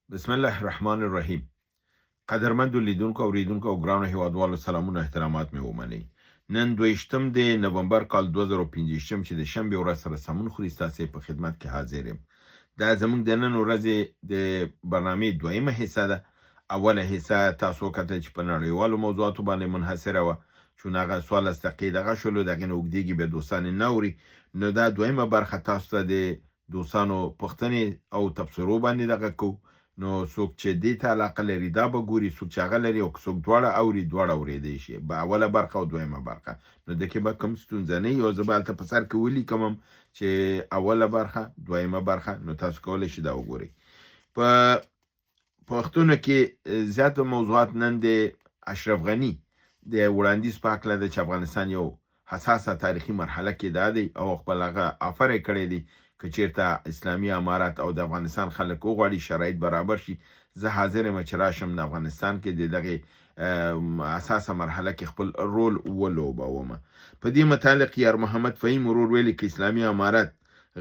بسم الله الرحمن الرحیم. قدرمنو لیدونکو اوریدونکو او ګرانو هیوادوالو سلامونه احترامات مې ومنئ. نن 22 د نومبر کال 2025 چې د شنبه ورځ سره سمون خوري ستاسو په خدمت کې حاضر یم. دا زموږ د نن ورځې د برنامې دویمه حصہ ده. اوله حصہ تاسو کته چې په نړیوالو موضوعاتو باندې منحصره و چې هغه سوال استقید دغه شلو دغه نوګدیږي به دوستان نوري. نو دا دویمه برخه تاسو ته د دوستانو پښتنې او تبصرو باندې دغه کو. نو څوک چې دې ته علاقه لري دا به ګوري، څوک چې هغه لري او څوک دواړه اوري دواړه اورېدی شي، به اوله برخه او دویمه برخه. نو د کې به کوم ستونزه نه یو زه به هلته په سر کې ولیکم چې اوله برخه دویمه برخه، نو تاسو کولی شئ دا وګورئ. په پښتون کې زیات موضوعات نن د اشرف غنی د وړاندیز په هکله ده چې افغانستان یو حساسه تاریخي مرحله کې ده دی او خپل هغه افر یې کړی دی که چیرته اسلامي امارات او د افغانستان خلک وغواړي شرایط برابر شي، زه حاضر یم چې راشم د افغانستان کې د دغه اساسه مرحله کې خپل رول ولوبوم. په دې متعلق یار محمد فهیم ورور ویلي که اسلامي امارات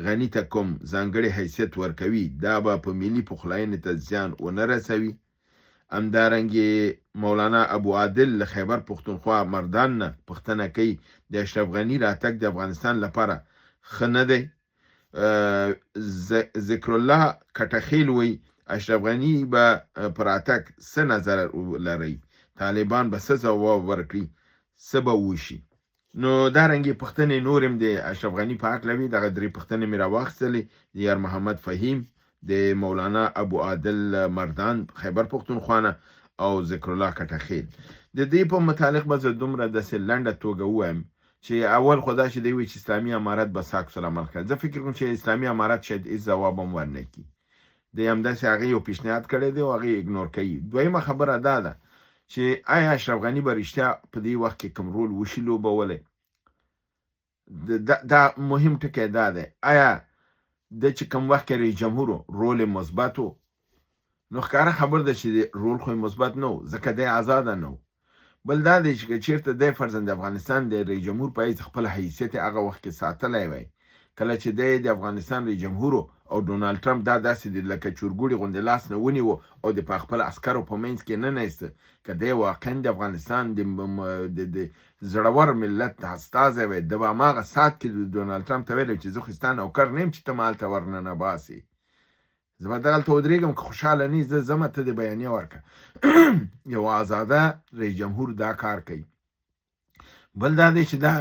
غنی ته کوم ځانګړی حیثیت ورکوي دا به په ملي پخلاینې ته زیان ونه رسوي. همدارنګې مولانا ابو عادل له خیبر پښتونخوا مردان نه پوښتنه کوي د اشرف غني راتګ د افغانستان لپاره ښه نه دی. ذکر الله کټخیل وی اشرف غني به پر راتګ څه نظر لري، طالبان به څه ځواب ورکړي، څه به وشي. نو دا رنګې پښتنې نورم د اشرف غني په هکله وي. دغه درې پښتنې مې راواخیستلې د یار محمد فهیم، د مولانا ابو عادل مردان خیبر پښتونخوا نه او ذکر الله کټخیل. د دې په متعلق به زه دومره داسې لنډه توګه ووایم چې اول خو دا چې دی وي چې اسلامي امارات به ساکس العمل کړي. زه فکر کوم چې اسلامي امارات شاید هېڅ ځواب هم ورنه کړي. دی همداسې هغې یو پیشنهاد کړی دی او هغې اګنور کوي. دویمه خبره دا ده چې آیا اشرف غني به رښتیا په دې وخت کې کوم رول وشي لوبولی؟ دا مهم ټکی دا دی، آیا د چې کوم وخت کې رئیس جمهور رول مثبت و؟ نو ښکاره خبر ده چې رول خو مثبت نه و ځکه دی آزاده نه و. بل دا دی چې چیرته دی فرضاً د افغانستان د رئیس جمهور په حیث خپل حیثیت هغه وخت کې ساتلی وی، کله چې دی د افغانستان رئیس جمهور او ډونالډ ټرمپ دا داسې دی لکه چورګوړي غوندې لاس نه ونیو او د په خپل عسکرو په منځ کې نه نایسته، که دی واقعا د افغانستان د زړور ملت استازی وی، د به هماغه ساعت کې ډونالډ ټرمپ ته ویلی چې زه خو ستا نوکر نه یم چې ته ما هلته ورننه باسې، زه به دغلته ودرېږم که خوشحاله نه یې زه ځمه ته د بیانیه ورکړه. یو آزاده رئیس جمهور دا کار کوي. بل دا دی چې دا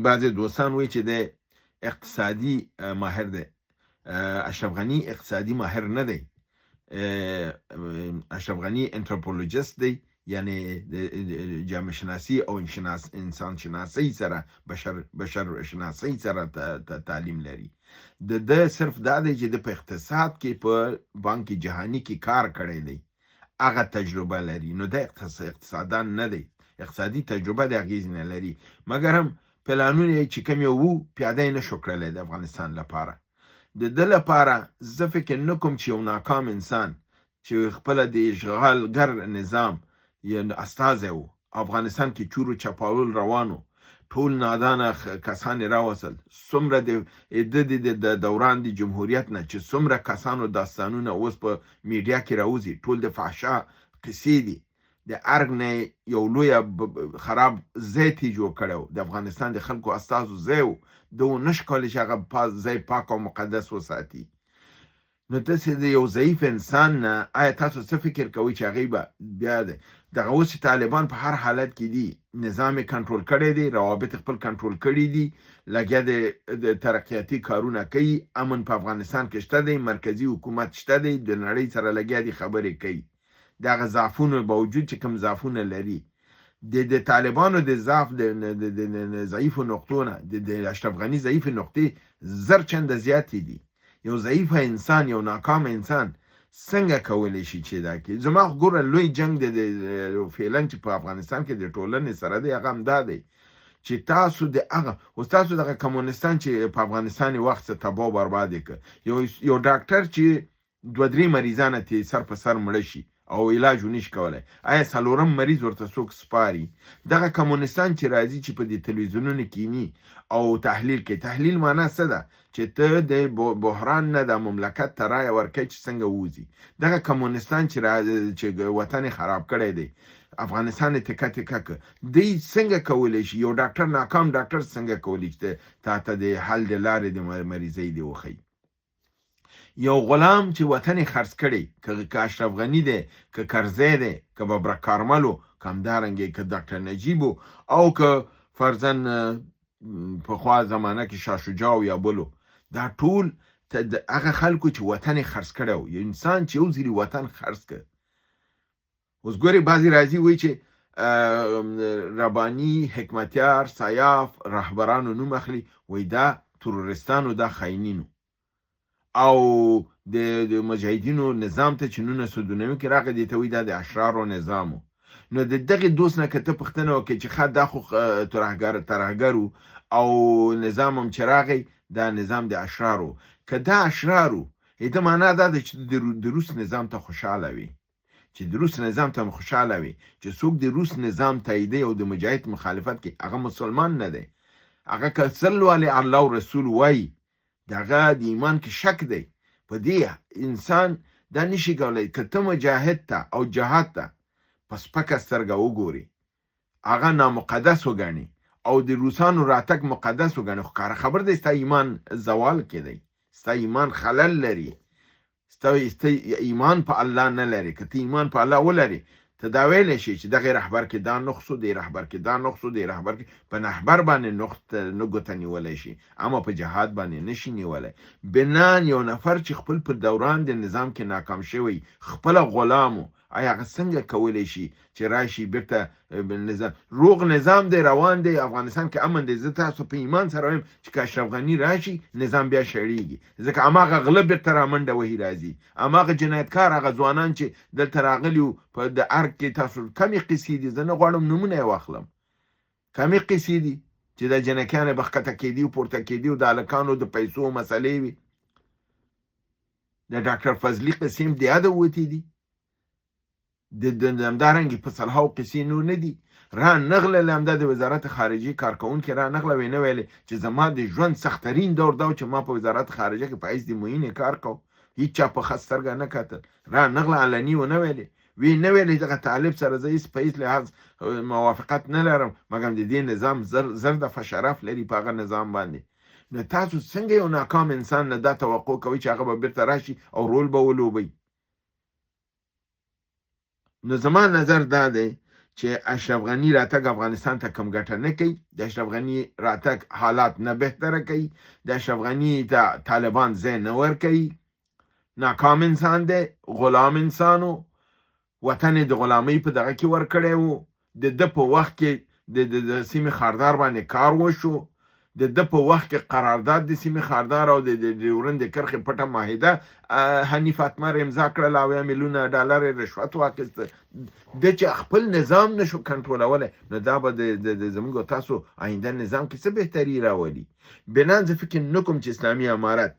بعضې دوستان وایي چې د اقتصادي ماهر دی. اشرف غني اقتصادي ماهر نه دی. اشرف غني انتروپولوژیست دی، یعنی د جامعه شناسی او انسان شناسی سره بشر شناسی سره تعلیم لري. د صرف دا دی چې د په اقتصاد کې په بانک جهانی کې کار کړی دی، هغه تجربه لري. نو د اقتصاددان نه دی، اقتصادي تجربه د اغیز نه لري، مګر هم پلانونه چې کوم یو وو پیاده یې نشو کړلی د افغانستان لپاره. د ده لپاره زه فکر نه کوم چې یو ناکام انسان چې خپله د اشغالګر نظام یعنې استازی و، افغانستان کې چور و چپاول روانو، ټول نادانه کسان یې راوستل، څومره د دوران د جمهوریت نه چې څومره کسانو داستانونه اوس په میډیا کې راوځي ټول د فحشا قصې دي. د ارګ نه یو لویه خراب ځای تی جوړ کړی و، د افغانستان د خلکو استازو ځای و، ده ونشو کولی چې هغه ځای پاک او مقدس وساتي. نو داسې د یو ضعیف انسان نه آیا تاسو څه فکر کوئ چې هغې به بیا د دغه اوس چې طالبان په هر حالت کې دي نظام یې کنټرول کړی دی، روابط خپل کنټرول کړي دي، لګیا د ترقیاتي کارونه کوي، امن په افغانستان کې شته دی، مرکزي حکومت شته دی، د نړۍ سره لګیا دي، خبرې کوي. دغه ضعفونو باوجود چې کوم ضعفونه لري د طالبانو د ضعف د ضعیفو نقطو نه د اشرف غني ضعیفې نقطې زر چنده زیاتې دي. یو ضعیف انسان، یو ناکام انسان څنګه کولی شي چې دا کې زما ګوره لوی جنگ د فعلا چې په افغانستان کې د ټولنې سره دی هغه هم دا دی چې تاسو د هغه اوس تاسو دغه کمونستان چې په افغانستان وخت څه تباه برباد کړ، یو ډاکټر چې 2-3 مریضانه تی سر په سر مړه شي او علاج ونشي کولای. آیا څلورم مریض ورته څوک سپاري؟ دغه کمونستان چې راځي چې په دې تلویزیونونو کینی او تحلیل کوي. تحلیل معنا څه ده؟ چې ته د بحران نه د مملکت ته رایه ورکوي چې څنګه ووځي. دغه کمونستان چې وطن خراب کړی دی، افغانستان تکه تکه که دی څنګه کولی شي؟ یو ډاکټر ناکام ډاکټر څنګه کولی شي تا ته د حل د لارې د مریضۍ دی وخی؟ یو غلام چې وطن خرڅ کړي، که اشرف غنی دی، که کرزی دی، که ببرک کارملو، که همدارنګې که ډاکټر نجیبو، او که فرضاً پخوا زمانه کې شاه شجاع یا بلو، دا ټول هغه خلکو چې وطن خرڅ کړی و. یو انسان چې یو ځلې وطن خرڅ کړ، اوس ګورې بعضې راځي وایي چې رباني، حکمتیار، سیاف رهبرانو نوم اخلي، وایي دا ترورستانو، دا خاینینو، او د مجاهدینو نظام ته چې 1992 کې راغی دی ته وایي دا د اشرارو نظامو. نو د دغې دوست نه که ته پوښتنه وکړې چې ښه دا خو ترهګرو او نظام هم چې راغی دا نظام د اشرارو، که دا اشرارو دا معنا دا ده چې د روس نظام ته خوشحاله وي، چې د روس نظام ته خوشحاله وي، چې څوک د روس نظام تاییدوي او د مجاهد مخالفت کوي، هغه مسلمان نه دی. هغه که صلو علی الله و رسول وایي، دغه د ایمان کې شک دی. په دې انسان دا نشي کولی که ته مجاهد ته او جهاد ته په سپکه سترګه وګوري، هغه نامقدس وګڼي او د روسانو راتګ مقدس وګڼي، خو کاره خبر دی ستا ایمان زوال کې دی، ستا ایمان خلل لري، ستا ایمان په الله نه لري. که ته ایمان په الله ولري، ته دا ویلی شي چې دغه رهبر کې دا نقص و، دی رهبر کې دا نقص و، دی رهبر کې په نهبر باندې نه ګوته نیولی شي، اما په جهاد باندې نشي نیولی. بنان یو نفر چې خپل په دوران د نظام کې ناکام شوی، خپله غلامو، آیا هغه څنګه کولی شي چې راشي بیرته نظام روغ نظام دی روان دی افغانستان کې امن دی؟ زه تاسو په ایمان سره وایم چې که اشرف غني راشي نظام بیا شړېږي، ځکه هماغه غله بیرته رامنډه وهي راځي، هماغه جنایتکار هغه ځوانان چې دلته راغلي وو په د ارګ کې، تاسو کمې قصې دي، زه نه غواړم نومونه یې واخلم، کمې قصې دي چې د جنکیانې به ښکته کېدي او پورته کېدي او د هلکانو د پیسو مسلې وي. د ډاکټر فضلي قصې هم د یاده وتې دي، د همدارنګې په سلهاو قصې نور نه دي. را نغله همدا د وزارت خارجي کارکوونکي را نغله وینه ویلې چې زما د ژوند سختترین دور دا چې ما په وزارت خارجه کې په حیث د معین کار کو، هیڅ چا په ښه سترګه نه کتل. را نغله علني ونه ویلې، وی نه ویلې دغه طالب سره زه هیڅ په هیڅ لحاظ موافقت نه لرم، مګر د دې نظام زر دفعه شرف لري په هغه نظام باندې. نو تاسو څنګه یو ناکام انسان نه دا توقع کوئ چې هغه به بیرته راشي او رول به ولوبوي؟ نو زما نظر دا دی چې اشرف غني راتګ افغانستان ته کم ګټه نه کوي، د اشرف غني راتګ حالات نه بهتره کوي، د اشرف غني ته طالبان ځای نه ورکوي، ناکام انسان دی، غلام انسانو، وطن د غلامۍ په دغه کې ورکړی و، د ده په وخت کې د سیمې خاردار باندې کار وشو، د ده په وخت کې قرارداد د سیمې خاردار او د ډیورند د کرښې پټه معاهده حنیف اتمر امضا کړله، 80 میلیونه ډالر رشوت واخیسته. د چې خپل نظام نشو کنټرولولی، نو دا به د زموږ تاسو آینده نظام کې څه بهتري راولي؟ بنا زه فکر نه کوم چې اسلامي امارت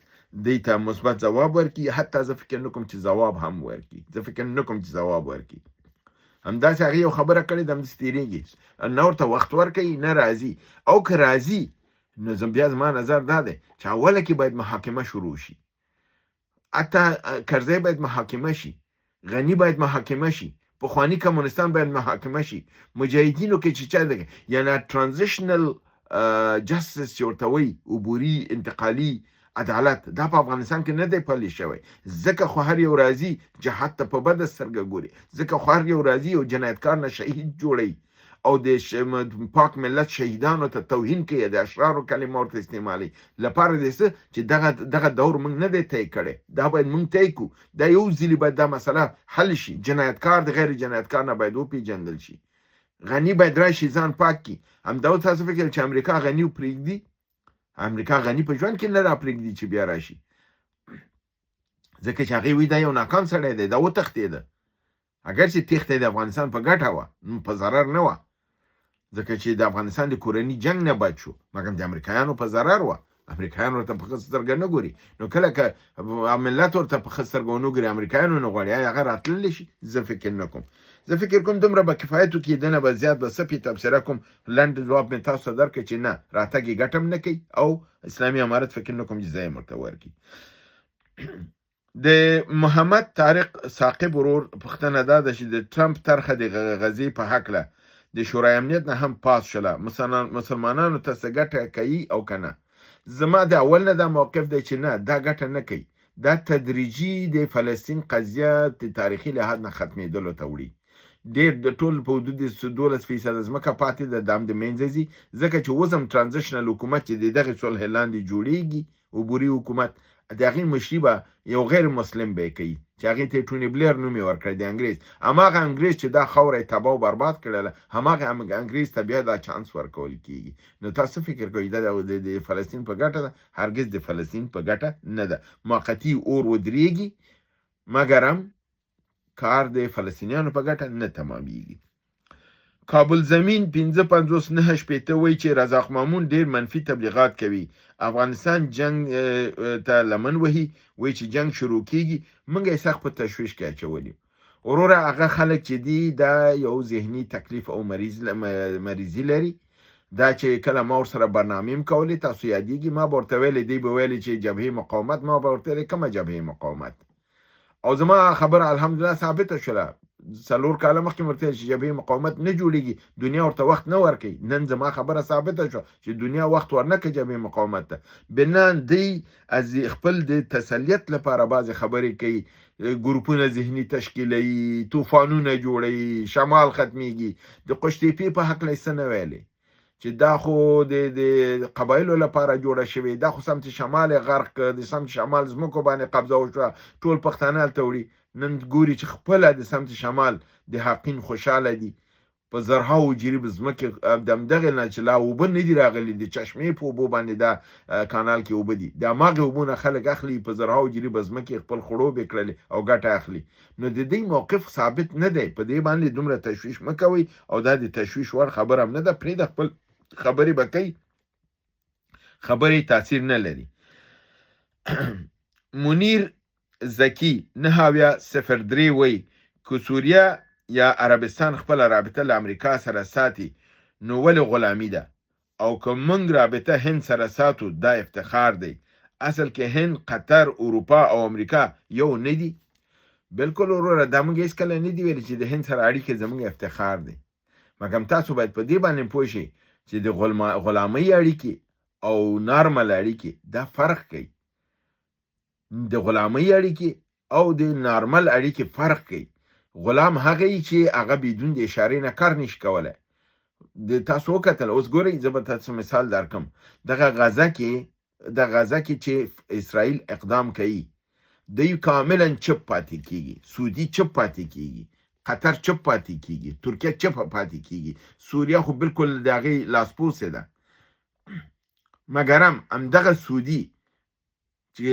دې ته مثبت ځواب ورکړي، حتی زه فکر نه کوم چې ځواب هم ورکړي، زه فکر نه کوم چې ځواب ورکړي. همداسې هغې یو خبره کړې ده، همداسې تېرېږي، نه ورته وخت ورکوي نه راځي، او که راځي نو بیا زما نظر دا دی چې اوله کې باید محاکمه شروع شي، حتی کرزی باید محاکمه شي، غني باید محاکمه شي، پخواني کمونستان باید محاکمه شي، مجاهدینو کې چې چا دی، یعنی ترانزیشنل جسټس چې ورته وایي، عبوري انتقالي عدالت، دا په افغانستان کې نه دی پلی شوی، ځکه خو هر یو راځي جهاد ته په بده سترګه ګوري، ځکه خو هر یو راځي او جنایتکار نه شهید جوړوي او د پاک ملت شهیدانو ته توهین کوي، د اشرارو کلمه ورته استعمالوي، لپاره د څه چې دغه دور موږ نه دی طی کړی، دا باید موږ طی کړو، دا یو ځلې باید دا مسله حل شي، جنایتکار د غیر جنایتکار نه باید وپېژندل شي، غني باید راشي ځان پاک کړي. همدا اوس تاسو فکر چې امریکا غني پرېږدي؟ امریکا غني په ژوند کې نه را پرېږدي چې بیا راشي، ځکه چې هغې وایي دا یو ناکام سړی دی، دا وتښتېده، اگر چې تېښته د افغانستان په ګټه وه، په ضرر نه وه، ځکه چې د افغانستان د کورني جنگ نه بچ شو، مګر د امریکایانو په ضرر وه، امریکایان ورته په ښه سترګه نه ګوري. نو کله که ملت ورته په ښه سترګه ونه ګوري، امریکایانو نه غواړي هغه راتللی شي؟ زه فکر نه کوم. زه فکر کوم دومره به کفایت وکړي، دنه به زیات به څه تبصره کوم. لنډ ځواب مې تاسو ته درکړی چې نه، راتګ یې ګټه هم نه کوي او اسلامي امارت فکر نه کوم چې ځای یې ورته ورکړي. د محمد طارق ثاقب ورور پوښتنه دا ده چې د ټرمپ طرحه د غزې په هکله د شورای امنیت نه هم پاس شوله، مسلمانانو ته څه ګټه کوي او که نه؟ زما د اول نه دا موقف دی چې نه، دا ګټه نه کوي. دا تدریجي د فلسطین قضیه د تاریخي لحاظ نه ختمېدلو ته وړي. ډېر د ټول په حدود 12% ځمکه پاتې ده، دا هم د منځه ځي، ځکه چې اوس هم ترانزیشنل حکومت چې د دغې صلح لاندې جوړېږي، عبوري حکومت، د هغې مشري به یو غیر مسلم به یې کوي چې هغې ته یې ټوني بلیر نوم یې ورکړی د انګریز. هماغه انګریز چې دا خاوره یې تباه او برباد کړله، هماغه انګریز ته بیا دا چانس ورکول کېږي. نو تاسو فکر کوئ دا د فلسطین په ګټه ده؟ هرګز د فلسطین په ګټه نه ده. موقتي اور ودرېږي، مګر هم کار د فلسطینیانو په ګټه نه تمامیږي. کابل زمین 55 وایي چې رزاق مامون ډیر منفي تبلیغات کوي، افغانستان جنگ ته لمن وهي، وایي چې جنگ شروع کیږي. موږ یې سخت په تشویش کې اچولي. وروره هغه خلک چې دي دا یو ذهني تکلیف او مریضي لري. دا چې کله ما ورسره برنامې هم کولې، تاسو یادېږي ما به ورته ویلې، دی به ویلې چې جبهې مقاومت، ما به ورته ویلې کومه جبهې مقاومت؟ او زما خبره الحمدلله ثابته شوله. 4 کاله مخکې ورته چې جبهې مقاومت نه جوړېږي، دنیا ورته وخت نه ورکوي. نن زما خبره ثابته شوه چې دنیا وخت ورنکړي جبهې مقاومت ته. بنان دی از خپل د تسلیت لپاره بعضې خبرې کوي، ګروپونه ذهني تشکیلوي، طوفانونه جوړوي، شمال ختمیږي. د قشتېپې په هکله یې څه نه ویلې چې دا خو د قبایلو لپاره جوړه شوې، دا خو سمت شمال غرق کړ، د سمت شمال ځمکو باندې قبضه وشوه، ټول پښتانه هلته وړي. نن ګوري چې خپله د سمت شمال د حقین خوشحاله دي، په زرهاو جریب ځمکې د همدغې نه چې لا اوبه نه دي راغلي، د چشمې په اوبو باندې دا کانال کې اوبه دي، د هماغې اوبو نه خلک اخلي، په زرهاو جریبه ځمکې خپل خړوبې کړلې او ګټه اخلي. نو د دې موقف ثابت نه دی. په دې باندې دومره تشویش مه کوئ، او دا د تشویش وړ خبره هم نه ده. پرېږده، خپل خبرې به کوي، خبرې تاثیر نه لري. منیر زکی 903 وایي که سوریه یا عربستان خپل رابطه له امریکا سره ساتي نو ولې غلامي ده، او که موږ رابطه هند سره ساتو دا افتخار دی. اصل کې هند، قطر، اروپا او امریکا یو نه دي؟ بلکل وروره، دا موږ هېڅکله نه دي ویلي چې د هند سره اړیکې زموږ افتخار دی. مګر تاسو باید په دې باندې پوه شئ چې د غلامۍ اړیکې او نارمل اړیکې دا فرق کوي. د غلامۍ اړیکې او د نارمل اړیکې فرق کوي. غلام هغه چې هغه بدون د اشارې نه کار نشي کولی. د تاسو وکتل، اوس ګورئ، زه به تاسو مثال درکم. دغه غزه کې چې اسرائیل اقدام کوي، دوی کاملا چپ پاتې کیږي، سعودي چپ پاتې کیږي، قطر چپ پاتې کیږي، ترکیه چپ پاتې کیږي، سوریه خو بالکل د هغې لاسپوڅې ده. مګر همدغه سعودي چې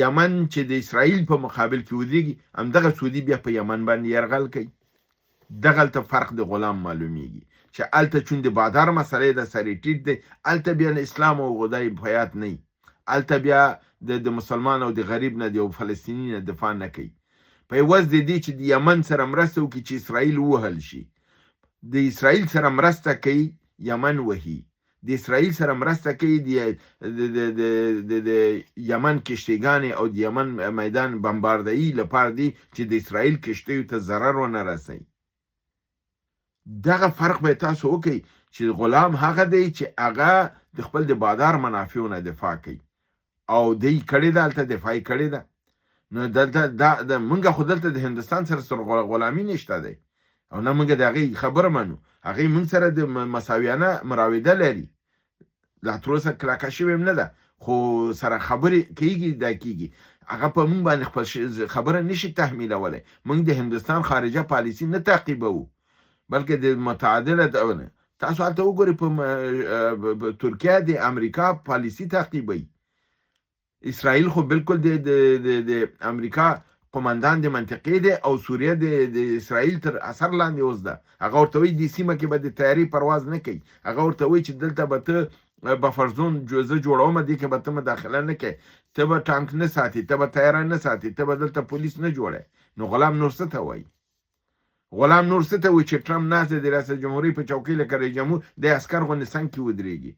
یمن چې د اسرائیل په مقابل کې ودرېږي، همدغه سعودي بیا په یمن باندې یرغل کوي. دغلته فرق د غلام معلومیږي چې هلته چون د بادار مسئله ده، سړی ټیټ دی، هلته بیا اسلام او خدای په یاد نه وي، هلته بیا د مسلمان او د غریب نه د یو فلسطیني نه دفاع نه کوي. په عوض د دې چې د یمن سره مرسته وکړي چې اسرائیل ووهل شي، د اسرائیل سره مرسته کوي یمن وهي، د اسرائیل سره مرسته کوي د یمن کشتیګانې او د یمن میدان بمباردهي لپاره دی چې د اسرائیل کشتیو ته ضرر ونه رسوي. دغه فرق به تاسو وکړئ چې غلام هغه دی چې هغه د خپل د بادار منافعو نه دفاع کوي، او دی کړې ده، هلته دفاعي کړې ده. نو دلته موږ خو دلته د هندوستان سره غلامي نشته دی، او نه موږ د هغې خبره منو. هغې موږ سره د مساویانه مراوده لري، لا تر اوسه کلکه شوې هم نه ده، خو سره خبرې کېږي، دا کېږي. هغه په موږ باندې خپل خبره نشي تحمیلولی. موږ د هندوستان خارجه پالیسي نه تعقیبوو، بلکې د متعادله ډول. تاسو هلته وګورئ په ترکیه د امریکا پالیسي تعقیبوي. اسرائیل خو بالکل د امریکا قماندان د منطقې دی، او سوریه د اسرائیل تر اثر لاندې اوس ده. هغه ورته وایي دې سیمه کې به د طیارې پرواز نه کوي. هغه ورته وایي چې دلته به ته بفر زون زه جوړوم دې کې به ته مداخله نه کوې، ته به ټانک نه ساتي، ته به تیاره نه ساتي، ته به دلته پولیس نه جوړې، نو غلام نور څه ته وایي؟ غلام نور څه ته وایي چې ټرمپ ناست دی د ریاست جمهوري په چوکۍ لکه رئیس جمهور د عسکر غوندې څنګ کې ودرېږي.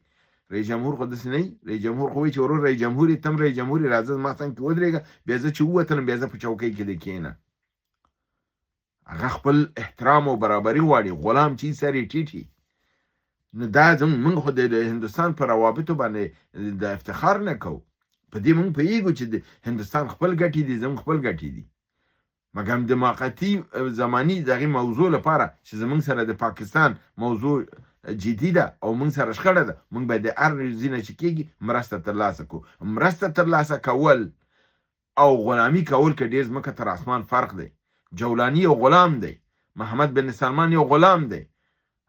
رئیس جمهور خو داسې نه وي. رئیس جمهور خو وایي چې ورور رئیس جمهور یې، تم رئیس جمهور یې، راځه زما څنګ کې ودرېږه، بیا زه چې ووتلم بیا زه په چوکۍ کې دې کښېنه. هغه خپل احترام او برابري غواړي، غلام چې سر یې ټیټ وي. نو دا موږ خو د هندوستان په روابطو باندې د افتخار نه کوو، په دې موږ پوهېږو چې د هندوستان خپل ګټې دي، زموږ خپل ګټې دي، مګر د موقتي زماني دغه موضوع لپاره چې زموږ سره د پاکستان موضوع جدي ده او موږ سره شخړه ده، موږ باید د هر ځینه چې کېږي مرسته ترلاسه کړو. مرسته ترلاسه کول او غلامي کول که ډېر ځمکه تر اسمان فرق دی. جولاني یو غلام دی، محمد بن سلمان یو غلام دی،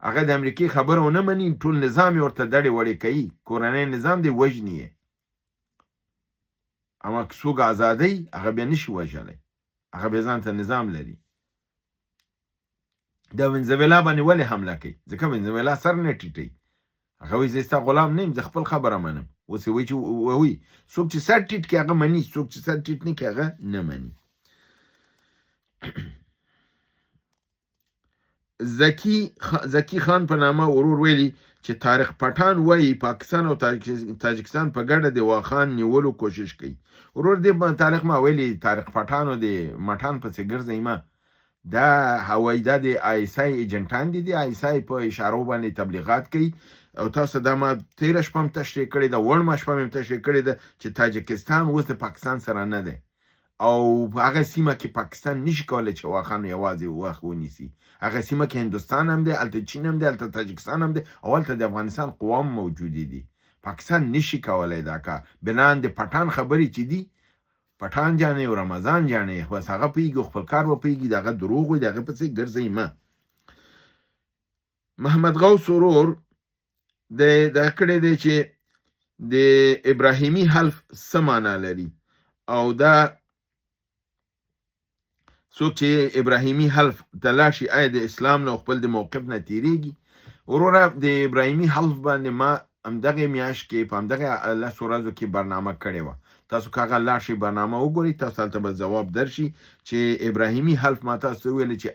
هغه د امریکای خبره ونه مني، ټول نظام یې ورته دړې وړې کوي، کورنی نظام دی وژني یې. اما که څوک ازادۍ هغه بیا نشي وژلی، هغه بیا ځان ته نظام لري. د ونزویلا باندې ولې حمله کوي؟ ځکه ونزویلا سر نه ټیټوي. هغه وایي زه ستا غلام نه یم، زه خپل خبره منم. اوس یې وایي چې وایي څوک چې سر ټیټ کړي هغه مني، څوک چې سر ټیټ نه کړي هغه نه مني. زکی خان په نامه ورور ویلي چې طارق پټان وایي پاکستان او تاجکستان په ګډه د واخان نیولو کوشش کوي. ورور دې طارق ما ویلي طارق پټان او د مټان پسې ګرځي، ما دا هوایي دا د آی اس آی ایجنټان دي، د آی اس آی په اشارو باندې تبلیغات کوي. او تاسو دا ما تیره شپه هم تشریح کړې ده، وړمه شپه هم تشریح کړې ده چې تاجکستان اوس د پاکستان سره نه دی، او هغه سیمه کې پاکستان نشي کولی چې واخان یوازې وخت ونیسي. هغه سیمه کې هندوستان هم دی، هلته چین هم دی، هلته تاجکستان هم دی، او هلته د افغانستان قوام موجودې دي. پاکستان نشي کولی دا کار. بنان د پټان خبرې چې دي، پټان جانې او رمضان جانې بس هغه پوهېږي، خپل کار به پوهېږي، د هغه دروغ وي، د هغه پسې ګرځئ مه. محمد غوث ورور دا کړی دی چې د ابراهیمي حلف څه معنا لري، او دا څوک چې ابراهیمي حلف ته لاړ شي آیا د اسلام نه خپل د موقف نه تېرېږي؟ وروره د ابراهیمي حلف باندې ما همدغې میاشت کې په همدغې 10 ورځو کې برنامه کړې وه. تاسو که هغه لاړ شئ برنامه وګورئ، تاسو هلته به ځواب درشي چې ابراهیمي حلف ما تاسو ویلې چې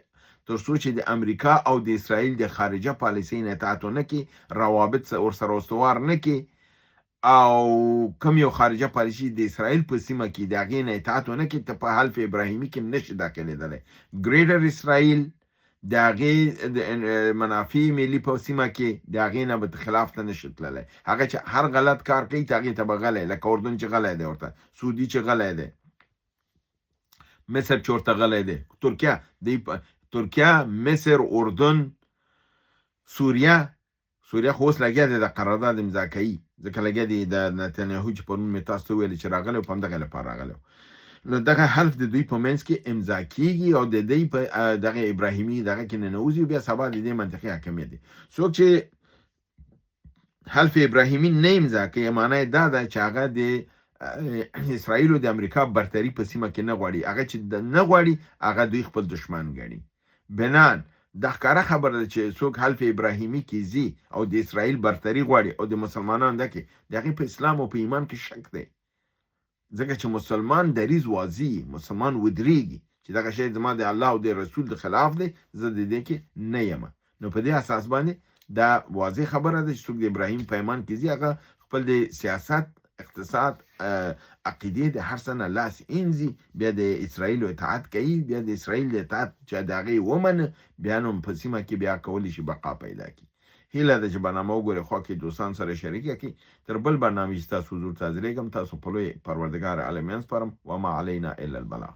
تر څو چې د امریکا او د اسرائیل د خارجه پالیسۍ نه اطاعت ونه کړي، روابط ورسره استوار نه کړي، او کوم یو خارجه پالیسي د اسرائیل په سیمه کې د هغې نه اطاعت ونه کړي، ته په حلف ابراهیمي کې نشي داخلېدلی. ګریټر اسرائیل د هغې منافع ملي په سیمه کې د هغې نه به خلاف ته نشي تللی. هغه چې هر غلط کار کوي ته هغې ته به غلی، لکه اردن چې غلی دی، ورته سعودي چې غلی دی، مصر چې ورته غلی دی، ترکیه، مصر، اردن، سوریه خو اوس لګیا دی د قرارداد امضا کوي، ځکه لګیا دی د نتنیاهو چې پرون مې تاسو ته ویلې چې راغلی په همدغې لپاره راغلی. نو دغه حلف د دوی په منځ کې امضا کېږي او د دوی په دغه ابراهیمي دغه کې ننوځي، بیا سبا د دې منطقي حاکمیت دی. څوک چې حلف ابراهیمي نه امضا کوي، معنی دا ده چې هغه د اسرائیل او د امریکا برتري په سیمه کې نه غواړي. هغه چې نه غواړي هغه دوی خپل دشمن ګڼي. بنان دا ښکاره خبره ده چې څوک حلف ابراهیمي کې ځي او د اسرائیل برتري غواړي او د مسلمانانو ده کې د هغې په اسلام او په ایمان کې شک دی، ځکه چې مسلمان دریز واضح، مسلمان ودرېږي چې دغه شی زما د الله او د رسول د خلاف دی، زه د دې کې نه یم. نو په دې اساس باندې دا واضح خبره ده چې څوک د ابراهیم په ایمان کې ځي هغه خپل د سیاست، اقتصاد، عقیدې د هر څه نه لاس اینځي، بیا د اسرائیل اطاعت کوي، بیا د اسرائیل د اطاعت چې د هغې ومنه، بیا نو په سیمه کې بیا کولی شي بقا پیدا کړي. هیله ده چې برنامه وګورئ، خوا کې دوستان سره شریکه کړي. تر بل برنامې چې تاسو حضور ته حاضرېږم، تاسو په لوی پروردګار عالمین سپارم. وما علینا الا البلاغ.